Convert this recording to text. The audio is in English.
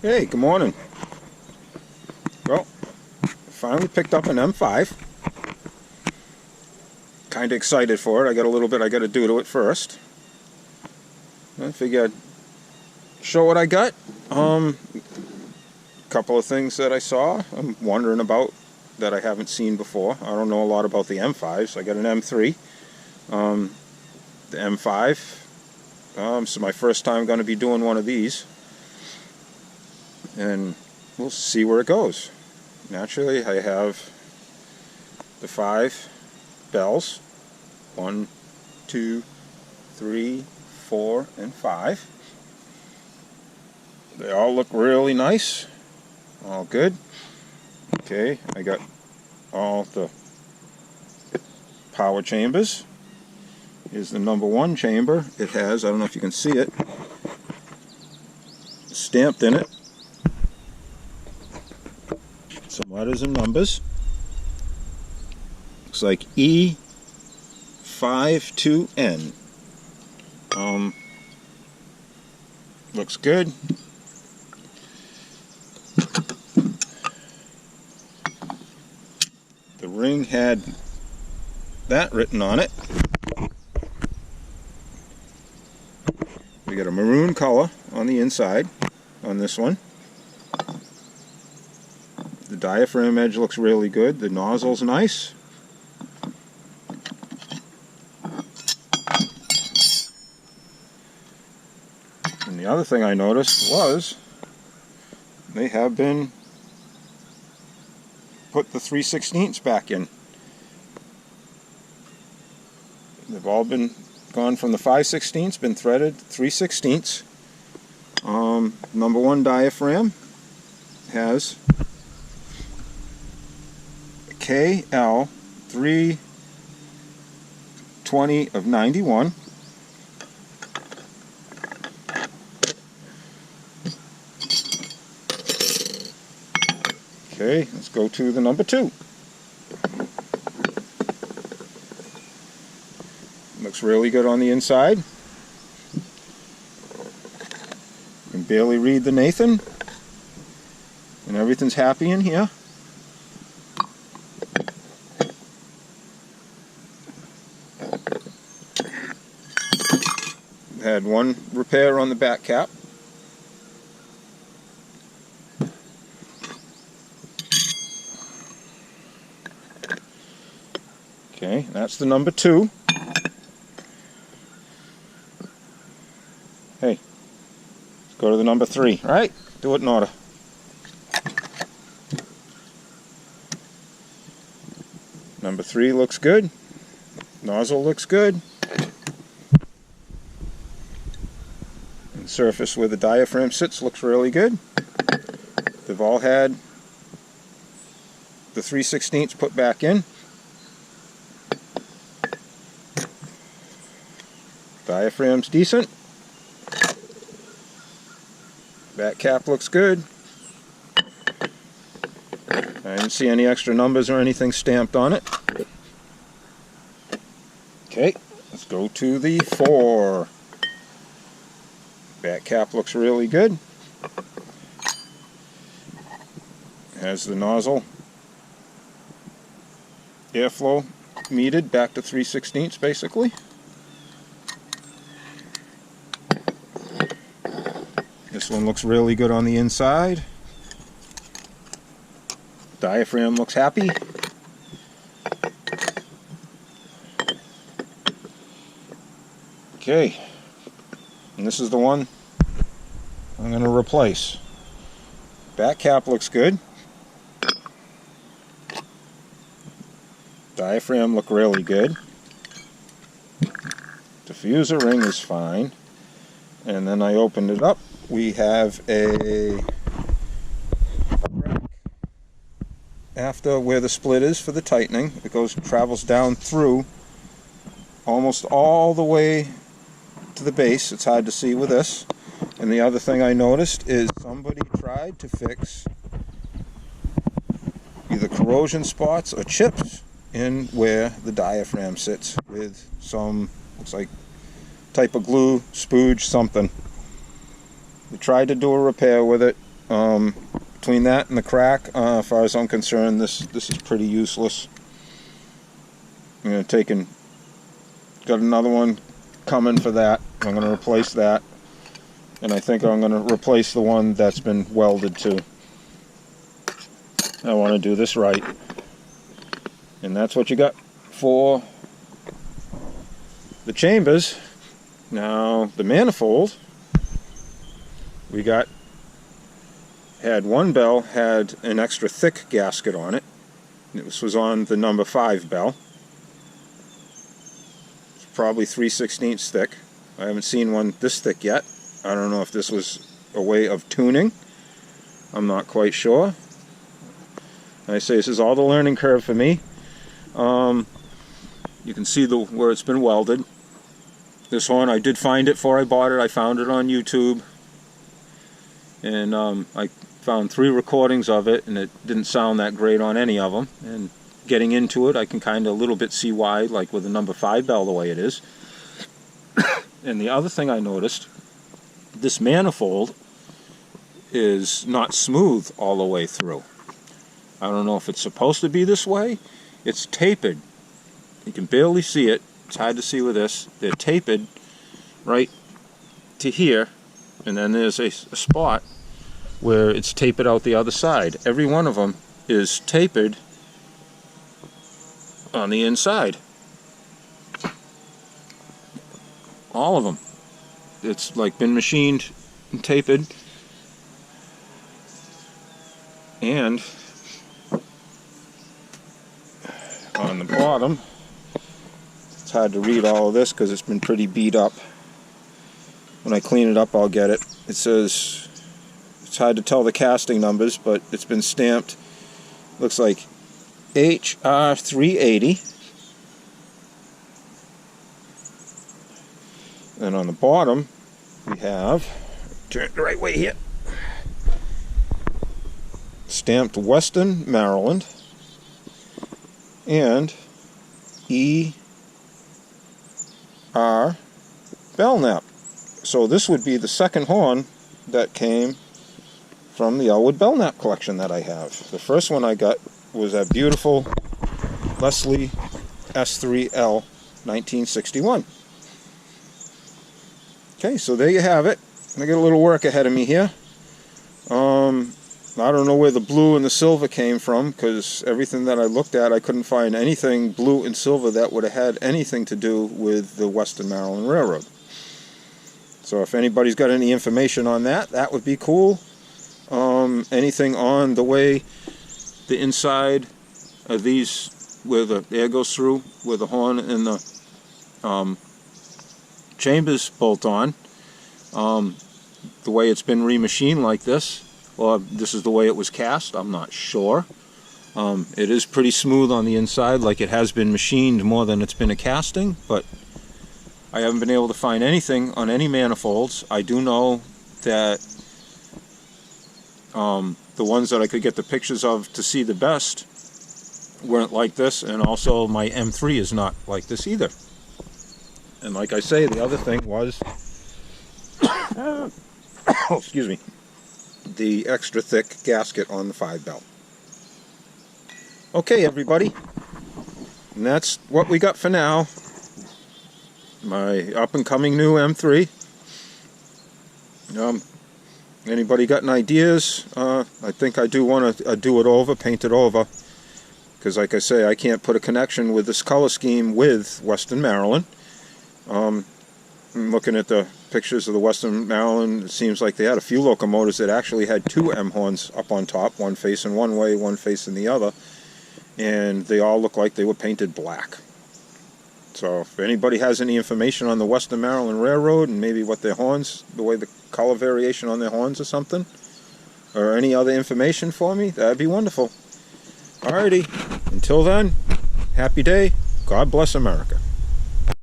Hey, good morning. Well, finally picked up an M5. Kind of excited for it. I got a little bit I got to do to it first. I figured I'd show what I got. Couple of things that I saw I'm wondering about that I haven't seen before. I don't know a lot about the M5s. I got an M3. The M5. So my first time going to be doing one of these. And we'll see where it goes. Naturally, I have the 5 bells. 1, 2, 3, 4, and 5. They all look really nice. All good. Okay, I got all the power chambers. Here's the number 1 chamber. It has, I don't know if you can see it, stamped in it some letters and numbers. Looks like E52N. Looks good. The ring had that written on it. We got a maroon color on the inside on this one. The diaphragm edge looks really good. The nozzle's nice. And the other thing I noticed was they have been put the 3/16 back in. They've all been gone from the 5/16, been threaded 3/16. Number 1 diaphragm has KL 320 of 91. Okay, let's go to the number 2. Looks really good on the inside. You can barely read the Nathan, and everything's happy in here. Had one repair on the back cap. Okay, that's the number 2. Hey, let's go to the number 3. All right, do it in order. Number 3 looks good. Nozzle looks good. And the surface where the diaphragm sits looks really good. They've all had the 3/16 put back in. Diaphragm's decent. Back cap looks good. I didn't see any extra numbers or anything stamped on it. Okay, let's go to the 4. Back cap looks really good. Has the nozzle airflow metered back to 3/16 basically. This one looks really good on the inside. Diaphragm looks happy. Okay, and this is the one I'm going to replace. Back cap looks good. Diaphragm look really good. Diffuser ring is fine. And then I opened it up. We have a rack after where the split is for the tightening. It travels down through almost all the way to the base. It's hard to see with this. And the other thing I noticed is somebody tried to fix either corrosion spots or chips in where the diaphragm sits with some, looks like, type of glue, spooge, something. We tried to do a repair with it. Between that and the crack, as far as I'm concerned, this is pretty useless. I'm going to take and got another one coming for that. I'm going to replace that, and I think I'm going to replace the one that's been welded to. I want to do this right, and that's what you got for the chambers. Now the manifold, we had one bell had an extra thick gasket on it. This was on the number 5 bell. It's probably 3/16 thick. I haven't seen one this thick yet. I don't know if this was a way of tuning. I'm not quite sure. I say this is all the learning curve for me. You can see where it's been welded. This horn, I did find it before I bought it. I found it on YouTube, and I found 3 recordings of it, and it didn't sound that great on any of them. And getting into it, I can kind of a little bit see why, like with the number 5 bell the way it is. And the other thing I noticed, this manifold is not smooth all the way through. I don't know if it's supposed to be this way. It's tapered. You can barely see it. It's hard to see with this. They're tapered right to here, and then there's a spot where it's tapered out the other side. Every one of them is tapered on the inside. All of them. It's like been machined and tapered. And on the bottom, it's hard to read all of this because it's been pretty beat up. When I clean it up, I'll get it. It says, it's hard to tell the casting numbers, but it's been stamped. Looks like HR 380. And on the bottom, we have, turn it the right way here, stamped Western Maryland and E.A Belknap. So this would be the second horn that came from the Elwood Belknap collection that I have. The first one I got was that beautiful Leslie S3L 1961. Okay, so there you have it. I got a little work ahead of me here. I don't know where the blue and the silver came from, because everything that I looked at, I couldn't find anything blue and silver that would have had anything to do with the Western Maryland Railroad. So if anybody's got any information on that, that would be cool. Anything on the way the inside of these, where the air goes through, where the horn and the chambers bolt on, the way it's been remachined like this, or this is the way it was cast, I'm not sure. It is pretty smooth on the inside, like it has been machined more than it's been a casting, but I haven't been able to find anything on any manifolds. I do know that the ones that I could get the pictures of to see the best weren't like this, and also my M3 is not like this either. And like I say, the other thing was excuse me, the extra thick gasket on the 5 bell. Okay, everybody, and that's what we got for now. My up and coming new M3. Anybody got any ideas? I think I do want to do it over, paint it over, because like I say, I can't put a connection with this color scheme with Western Maryland. I'm looking at the pictures of the Western Maryland. It seems like they had a few locomotives that actually had 2 M horns up on top, one facing one way, one facing the other, and they all look like they were painted black. So if anybody has any information on the Western Maryland Railroad and maybe what their horns, the way the color variation on their horns or something, or any other information for me, that'd be wonderful. Alrighty, until then, happy day. God bless America.